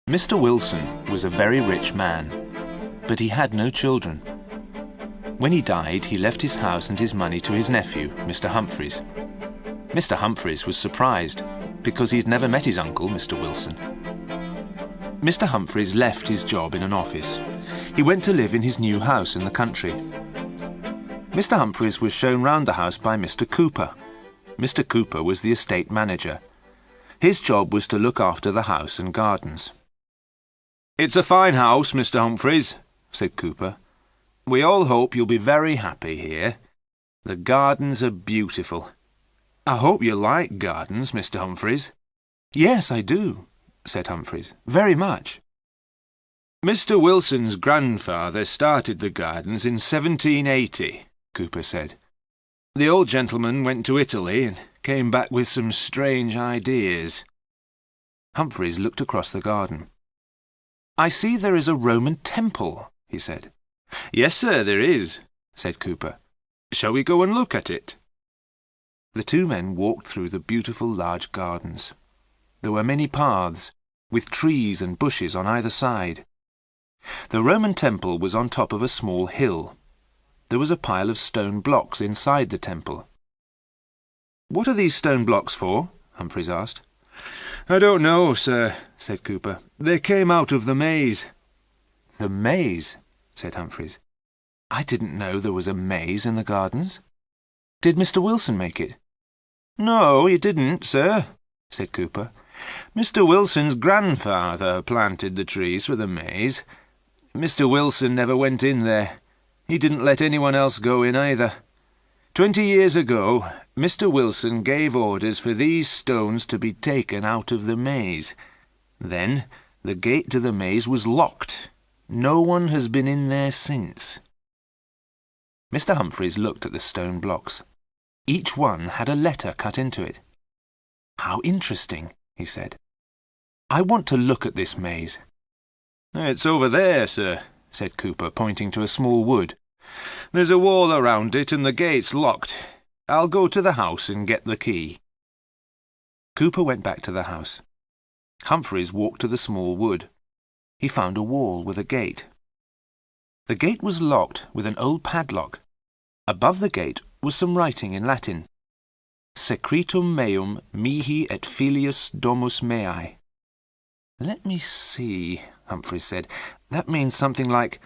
Mr. Wilson was a very rich man, but he had no children. When he died, he left his house and his money to his nephew, Mr. Humphreys. Mr. Humphreys was surprised because he had never met his uncle, Mr. Wilson. Mr. Humphreys left his job in an office. He went to live in his new house in the country. Mr. Humphreys was shown round the house by Mr. Cooper. Mr. Cooper was the estate manager. His job was to look after the house and gardens. "It's a fine house, Mr. Humphreys," said Cooper. "We all hope you'll be very happy here. The gardens are beautiful. I hope you like gardens, Mr. Humphreys." "Yes, I do," said Humphreys. "Very much." "Mr. Wilson's grandfather started the gardens in 1780, Cooper said. "The old gentleman went to Italy and came back with some strange ideas." Humphreys looked across the garden. "I see there is a Roman temple," he said. "Yes, sir, there is," said Cooper. "Shall we go and look at it?" The two men walked through the beautiful large gardens. There were many paths, with trees and bushes on either side. The Roman temple was on top of a small hill. There was a pile of stone blocks inside the temple. "What are these stone blocks for?" Humphreys asked. "I don't know, sir," said Cooper. "They came out of the maze." "The maze?" said Humphreys. "I didn't know there was a maze in the gardens. Did Mr. Wilson make it?" "No, he didn't, sir," said Cooper. "Mr. Wilson's grandfather planted the trees for the maze. Mr. Wilson never went in there. He didn't let anyone else go in either. 20 years ago, Mr. Wilson gave orders for these stones to be taken out of the maze. Then the gate to the maze was locked. No one has been in there since." Mr. Humphreys looked at the stone blocks. Each one had a letter cut into it. "How interesting," he said. "I want to look at this maze." "It's over there, sir," said Cooper, pointing to a small wood. "There's a wall around it and the gate's locked. I'll go to the house and get the key." Cooper went back to the house. Humphreys walked to the small wood. He found a wall with a gate. The gate was locked with an old padlock. Above the gate was some writing in Latin. "Secretum meum mihi et filius domus mei." "Let me see," Humphreys said. "That means something like,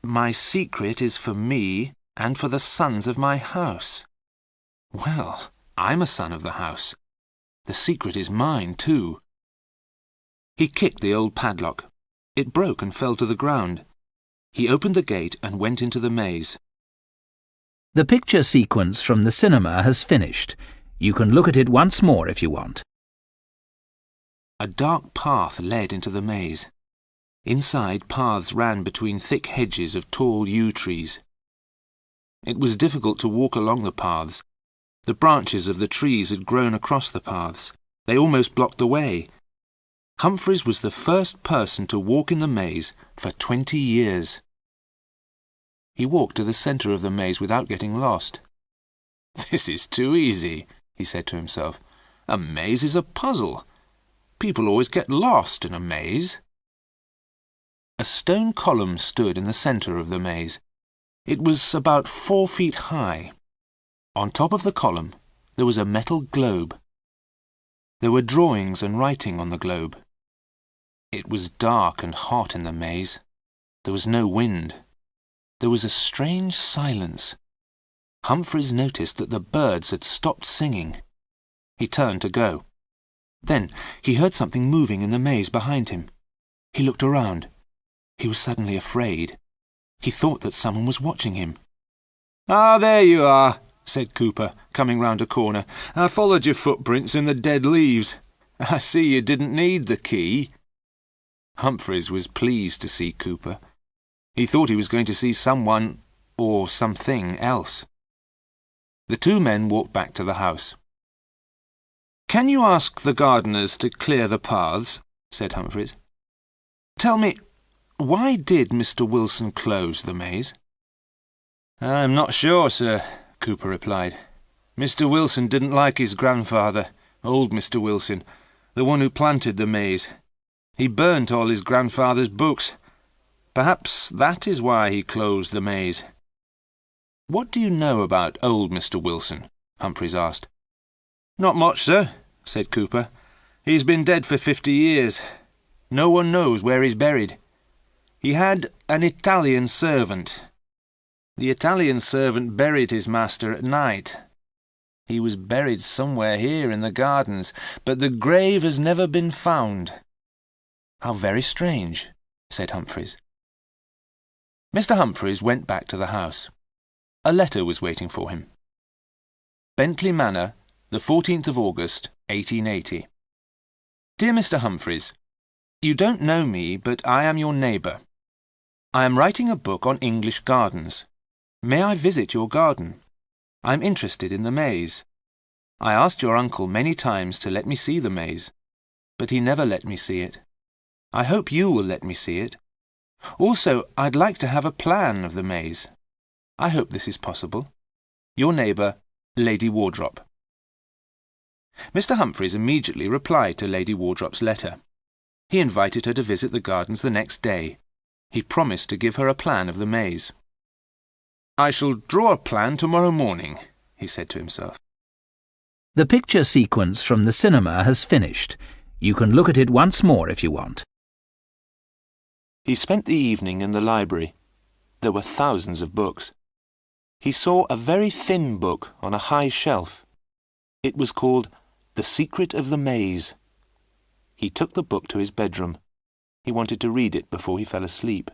'My secret is for me and for the sons of my house.' Well, I'm a son of the house. The secret is mine, too." He kicked the old padlock. It broke and fell to the ground. He opened the gate and went into the maze. The picture sequence from the cinema has finished. You can look at it once more if you want. A dark path led into the maze. Inside, paths ran between thick hedges of tall yew trees. It was difficult to walk along the paths. The branches of the trees had grown across the paths. They almost blocked the way. Humphreys was the first person to walk in the maze for 20 years. He walked to the centre of the maze without getting lost. "This is too easy," he said to himself. "A maze is a puzzle. People always get lost in a maze." A stone column stood in the centre of the maze. It was about 4 feet high. On top of the column there was a metal globe. There were drawings and writing on the globe. It was dark and hot in the maze. There was no wind. There was a strange silence. Humphreys noticed that the birds had stopped singing. He turned to go. Then he heard something moving in the maze behind him. He looked around. He was suddenly afraid. He thought that someone was watching him. "Ah, there you are," said Cooper, coming round a corner. "I followed your footprints in the dead leaves. I see you didn't need the key." Humphreys was pleased to see Cooper. He thought he was going to see someone or something else. The two men walked back to the house. "Can you ask the gardeners to clear the paths?" said Humphreys. "Tell me, why did Mr. Wilson close the maze?" "I'm not sure, sir," Cooper replied. "Mr. Wilson didn't like his grandfather, old Mr. Wilson, the one who planted the maze. He burnt all his grandfather's books. Perhaps that is why he closed the maze. "What do you know about old Mr. Wilson?" Humphreys asked. "Not much, sir," said Cooper. "He's been dead for 50 years. No one knows where he's buried. He had an Italian servant. The Italian servant buried his master at night. He was buried somewhere here in the gardens, but the grave has never been found." "How very strange," said Humphreys. Mr. Humphreys went back to the house. A letter was waiting for him. Bentley Manor, the 14th of August, 1880. Dear Mr. Humphreys, you don't know me, but I am your neighbour. I am writing a book on English gardens. May I visit your garden? I am interested in the maze. I asked your uncle many times to let me see the maze, but he never let me see it. I hope you will let me see it. Also, I'd like to have a plan of the maze. I hope this is possible. Your neighbour, Lady Wardrop. Mr. Humphreys immediately replied to Lady Wardrop's letter. He invited her to visit the gardens the next day. He promised to give her a plan of the maze. "I shall draw a plan tomorrow morning," he said to himself. The picture sequence from the cinema has finished. You can look at it once more if you want. He spent the evening in the library. There were thousands of books. He saw a very thin book on a high shelf. It was called The Secret of the Maze. He took the book to his bedroom. He wanted to read it before he fell asleep.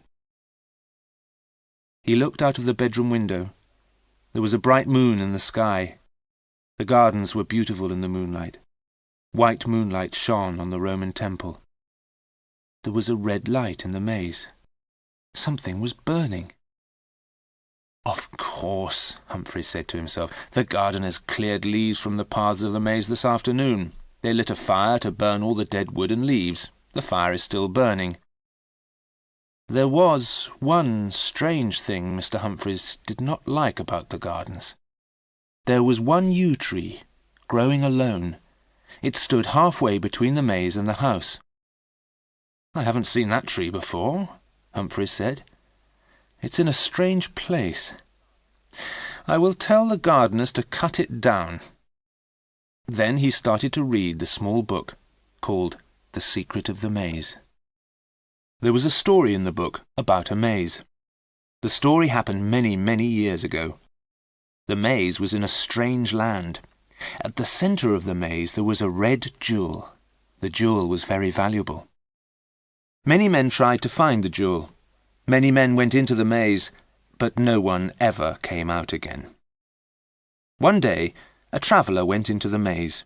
He looked out of the bedroom window. There was a bright moon in the sky. The gardens were beautiful in the moonlight. White moonlight shone on the Roman temple. There was a red light in the maze. Something was burning. "Of course," Humphreys said to himself, "the gardeners cleared leaves from the paths of the maze this afternoon. They lit a fire to burn all the dead wood and leaves. The fire is still burning." There was one strange thing Mr. Humphreys did not like about the gardens. There was one yew tree, growing alone. It stood halfway between the maze and the house. "I haven't seen that tree before," Humphreys said. "It's in a strange place. I will tell the gardeners to cut it down." Then he started to read the small book called The Secret of the Maze. There was a story in the book about a maze. The story happened many, many years ago. The maze was in a strange land. At the centre of the maze there was a red jewel. The jewel was very valuable. Many men tried to find the jewel. Many men went into the maze, but no one ever came out again. One day, a traveller went into the maze.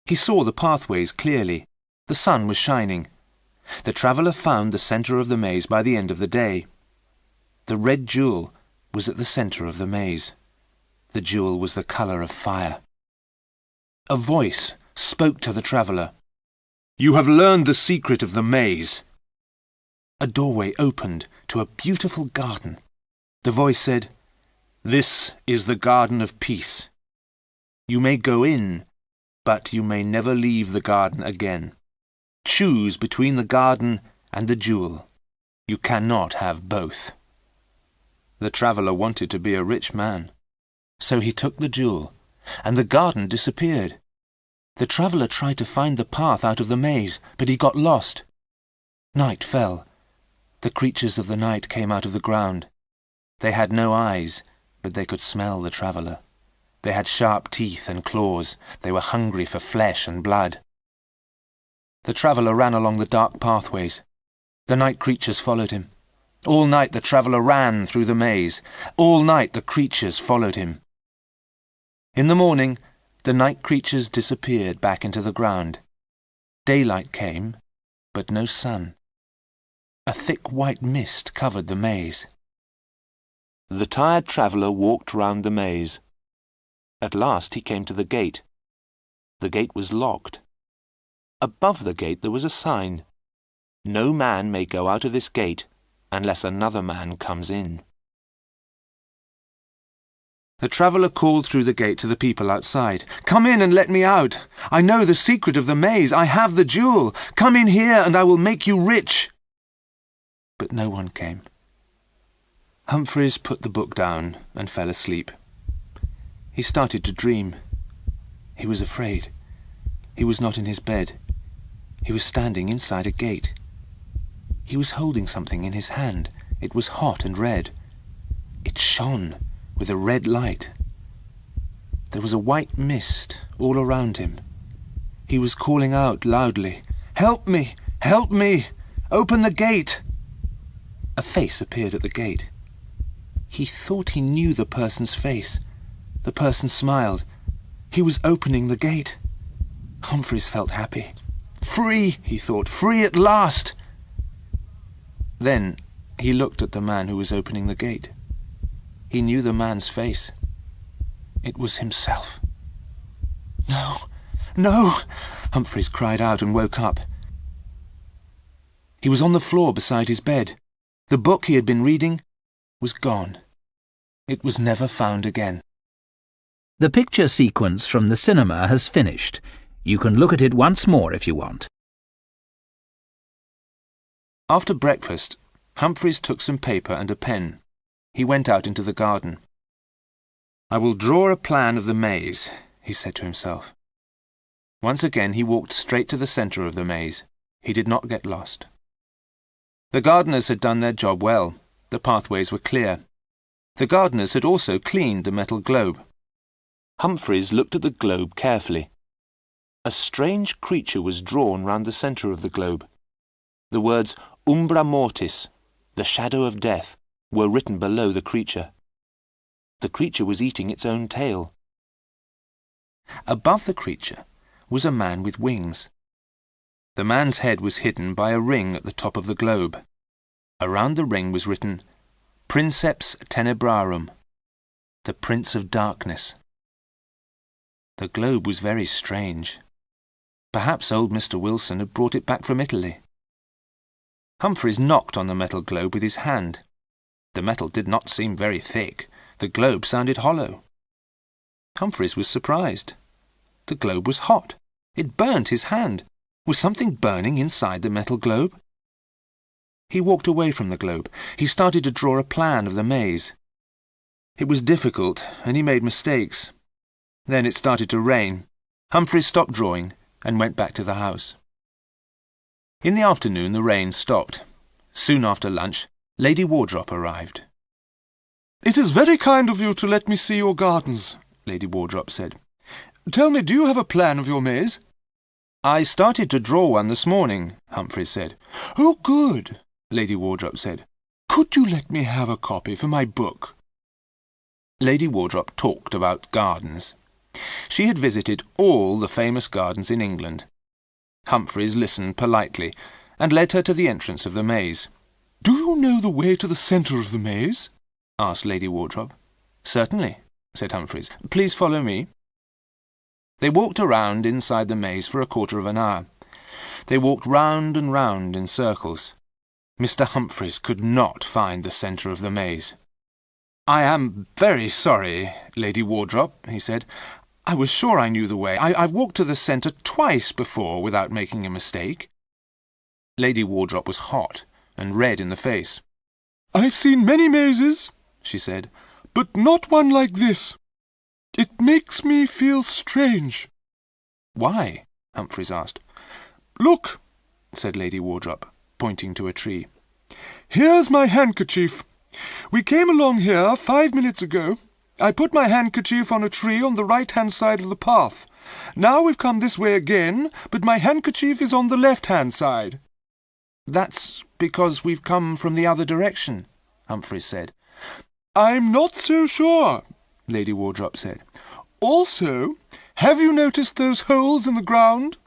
He saw the pathways clearly. The sun was shining. The traveller found the centre of the maze by the end of the day. The red jewel was at the centre of the maze. The jewel was the colour of fire. A voice spoke to the traveller. "You have learned the secret of the maze." A doorway opened to a beautiful garden. The voice said, "This is the garden of peace. You may go in, but you may never leave the garden again. Choose between the garden and the jewel. You cannot have both." The traveller wanted to be a rich man. So he took the jewel, and the garden disappeared. The traveller tried to find the path out of the maze, but he got lost. Night fell. The creatures of the night came out of the ground. They had no eyes, but they could smell the traveller. They had sharp teeth and claws. They were hungry for flesh and blood. The traveller ran along the dark pathways. The night creatures followed him. All night the traveller ran through the maze. All night the creatures followed him. In the morning, the night creatures disappeared back into the ground. Daylight came, but no sun. A thick white mist covered the maze. The tired traveller walked round the maze. At last he came to the gate. The gate was locked. Above the gate there was a sign. "No man may go out of this gate unless another man comes in." The traveller called through the gate to the people outside. "Come in and let me out. I know the secret of the maze. I have the jewel. Come in here and I will make you rich." But no one came. Humphreys put the book down and fell asleep. He started to dream. He was afraid. He was not in his bed. He was standing inside a gate. He was holding something in his hand. It was hot and red. It shone with a red light. There was a white mist all around him. He was calling out loudly, "Help me! Help me! Open the gate!" A face appeared at the gate. He thought he knew the person's face. The person smiled. He was opening the gate. Humphreys felt happy. "Free," he thought, "free at last!" Then he looked at the man who was opening the gate. He knew the man's face. It was himself. "No, no!" Humphreys cried out and woke up. He was on the floor beside his bed. The book he had been reading was gone. It was never found again. The picture sequence from the cinema has finished. You can look at it once more if you want. After breakfast, Humphreys took some paper and a pen. He went out into the garden. "I will draw a plan of the maze," he said to himself. Once again he walked straight to the centre of the maze. He did not get lost. The gardeners had done their job well. The pathways were clear. The gardeners had also cleaned the metal globe. Humphreys looked at the globe carefully. A strange creature was drawn round the centre of the globe. The words "Umbra Mortis," the shadow of death, were written below the creature. The creature was eating its own tail. Above the creature was a man with wings. The man's head was hidden by a ring at the top of the globe. Around the ring was written "Princeps Tenebrarum," the Prince of Darkness. The globe was very strange. Perhaps old Mr. Wilson had brought it back from Italy. Humphreys knocked on the metal globe with his hand. The metal did not seem very thick. The globe sounded hollow. Humphreys was surprised. The globe was hot. It burnt his hand. Was something burning inside the metal globe? He walked away from the globe. He started to draw a plan of the maze. It was difficult, and he made mistakes. Then it started to rain. Humphreys stopped drawing and went back to the house. In the afternoon the rain stopped. Soon after lunch, Lady Wardrop arrived. "It is very kind of you to let me see your gardens," Lady Wardrop said. "Tell me, do you have a plan of your maze?" "I started to draw one this morning," Humphreys said. "Oh, good," Lady Wardrop said. "Could you let me have a copy for my book?" Lady Wardrop talked about gardens. She had visited all the famous gardens in England. Humphreys listened politely and led her to the entrance of the maze. "Do you know the way to the centre of the maze?" asked Lady Wardrop. "Certainly," said Humphreys. "Please follow me." They walked around inside the maze for a quarter of an hour. They walked round and round in circles. Mr. Humphreys could not find the centre of the maze. "I am very sorry, Lady Wardrop," he said. "I was sure I knew the way. I've walked to the centre twice before without making a mistake." Lady Wardrop was hot and red in the face. "I've seen many mazes," she said, "but not one like this. It makes me feel strange." "Why?" Humphreys asked. "Look," said Lady Wardrop, pointing to a tree. "Here's my handkerchief. We came along here 5 minutes ago. I put my handkerchief on a tree on the right-hand side of the path. Now we've come this way again, but my handkerchief is on the left-hand side." "That's because we've come from the other direction," Humphreys said. "I'm not so sure," Lady Wardrop said. "Also, have you noticed those holes in the ground?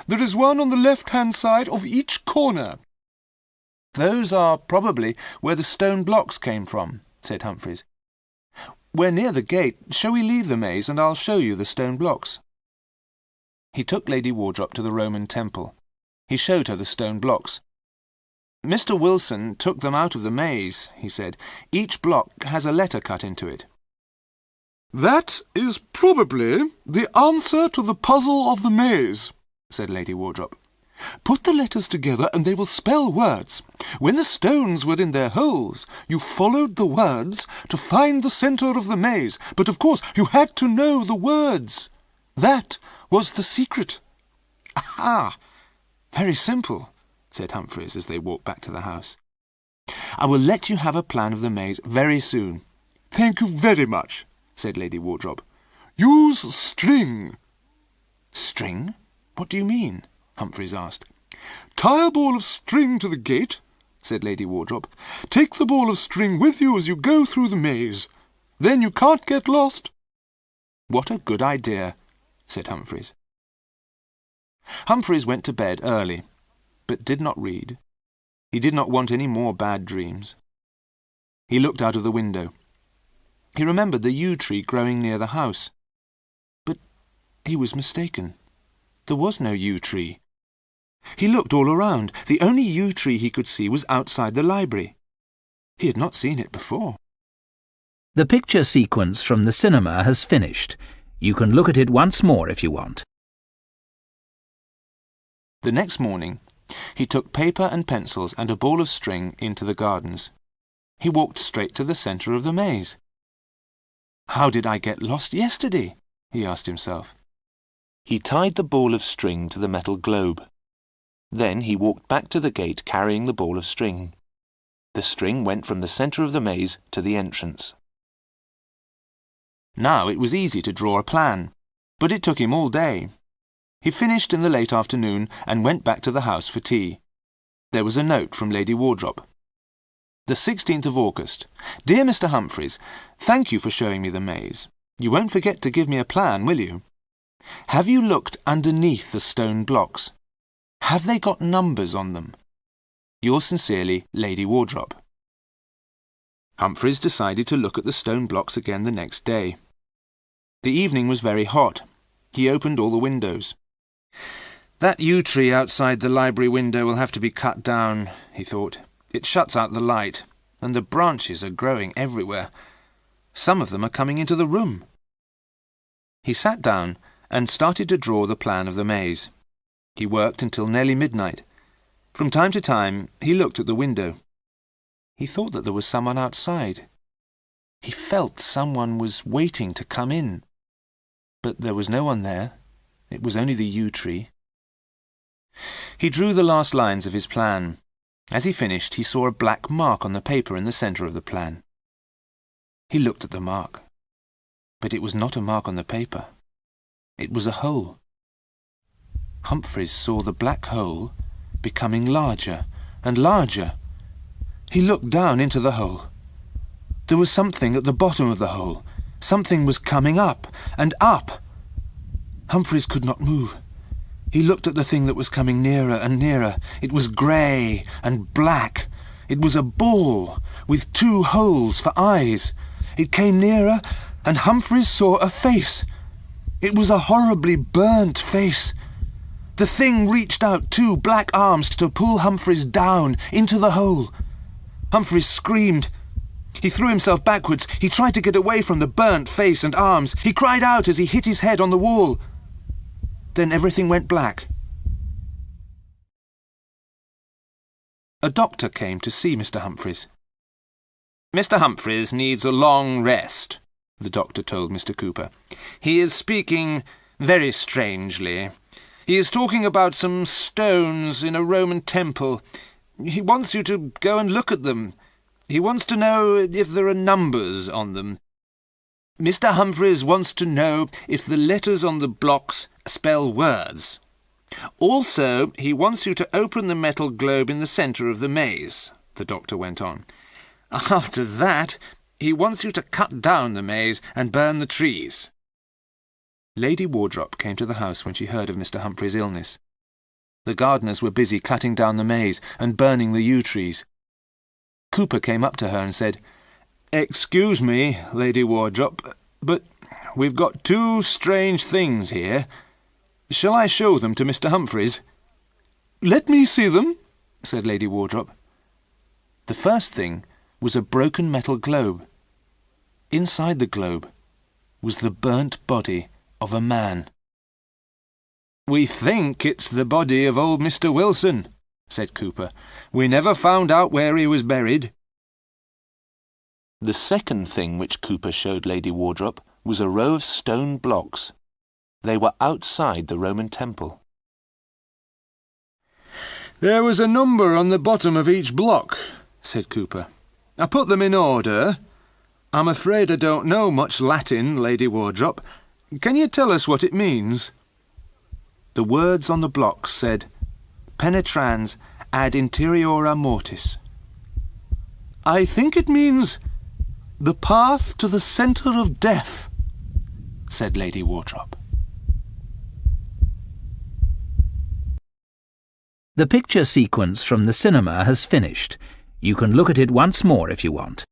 There is one on the left-hand side of each corner." "Those are probably where the stone blocks came from," said Humphreys. "We're near the gate. Shall we leave the maze and I'll show you the stone blocks?" He took Lady Wardrop to the Roman temple. He showed her the stone blocks. "Mr. Wilson took them out of the maze," he said. "Each block has a letter cut into it." "That is probably the answer to the puzzle of the maze," said Lady Wardrop. "Put the letters together and they will spell words. When the stones were in their holes, you followed the words to find the centre of the maze. But of course you had to know the words. That was the secret." "Aha! Very simple," said Humphreys as they walked back to the house. "I will let you have a plan of the maze very soon." "Thank you very much," said Lady Wardrop. "Use string." "String? What do you mean?" Humphreys asked. "Tie a ball of string to the gate," said Lady Wardrop. "Take the ball of string with you as you go through the maze. Then you can't get lost." "What a good idea," said Humphreys. Humphreys went to bed early, but did not read. He did not want any more bad dreams. He looked out of the window. He remembered the yew tree growing near the house. But he was mistaken. There was no yew tree. He looked all around. The only yew tree he could see was outside the library. He had not seen it before. The picture sequence from the cinema has finished. You can look at it once more if you want. The next morning, he took paper and pencils and a ball of string into the gardens. He walked straight to the centre of the maze. "How did I get lost yesterday?" he asked himself. He tied the ball of string to the metal globe. Then he walked back to the gate carrying the ball of string. The string went from the centre of the maze to the entrance. Now it was easy to draw a plan, but it took him all day. He finished in the late afternoon and went back to the house for tea. There was a note from Lady Wardrop. The 16th of August. Dear Mr. Humphreys, thank you for showing me the maze. You won't forget to give me a plan, will you? Have you looked underneath the stone blocks? Have they got numbers on them? Yours sincerely, Lady Wardrop. Humphreys decided to look at the stone blocks again the next day. The evening was very hot. He opened all the windows. That yew tree outside the library window will have to be cut down, he thought. It shuts out the light, and the branches are growing everywhere. Some of them are coming into the room. He sat down and started to draw the plan of the maze. He worked until nearly midnight. From time to time, he looked at the window. He thought that there was someone outside. He felt someone was waiting to come in. But there was no one there. It was only the yew tree. He drew the last lines of his plan. As he finished, he saw a black mark on the paper in the centre of the plan. He looked at the mark. But it was not a mark on the paper. It was a hole. Humphreys saw the black hole becoming larger and larger. He looked down into the hole. There was something at the bottom of the hole. Something was coming up and up. Humphreys could not move. He looked at the thing that was coming nearer and nearer. It was grey and black. It was a ball with 2 holes for eyes. It came nearer, and Humphreys saw a face. It was a horribly burnt face. The thing reached out 2 black arms to pull Humphreys down into the hole. Humphreys screamed. He threw himself backwards. He tried to get away from the burnt face and arms. He cried out as he hit his head on the wall. Then everything went black. A doctor came to see Mr. Humphreys. "Mr. Humphreys needs a long rest," the doctor told Mr. Cooper. "He is speaking very strangely. He is talking about some stones in a Roman temple. He wants you to go and look at them. He wants to know if there are numbers on them. Mr. Humphreys wants to know if the letters on the blocks spell words. Also, he wants you to open the metal globe in the centre of the maze," the doctor went on. "After that, he wants you to cut down the maze and burn the trees." Lady Wardrop came to the house when she heard of Mr. Humphreys' illness. The gardeners were busy cutting down the maze and burning the yew trees. Cooper came up to her and said, "Excuse me, Lady Wardrop, but we've got 2 strange things here. Shall I show them to Mr. Humphreys?" "Let me see them," said Lady Wardrop. The first thing was a broken metal globe. Inside the globe was the burnt body of a man. "We think it's the body of old Mr. Wilson," said Cooper. "We never found out where he was buried." The second thing which Cooper showed Lady Wardrop was a row of stone blocks. They were outside the Roman temple. "There was a number on the bottom of each block," said Cooper. "I put them in order. I'm afraid I don't know much Latin, Lady Wardrop. Can you tell us what it means?" The words on the blocks said, "Penetrans ad interiora mortis." "I think it means the path to the centre of death," said Lady Wardrop. The picture sequence from the cinema has finished. You can look at it once more if you want.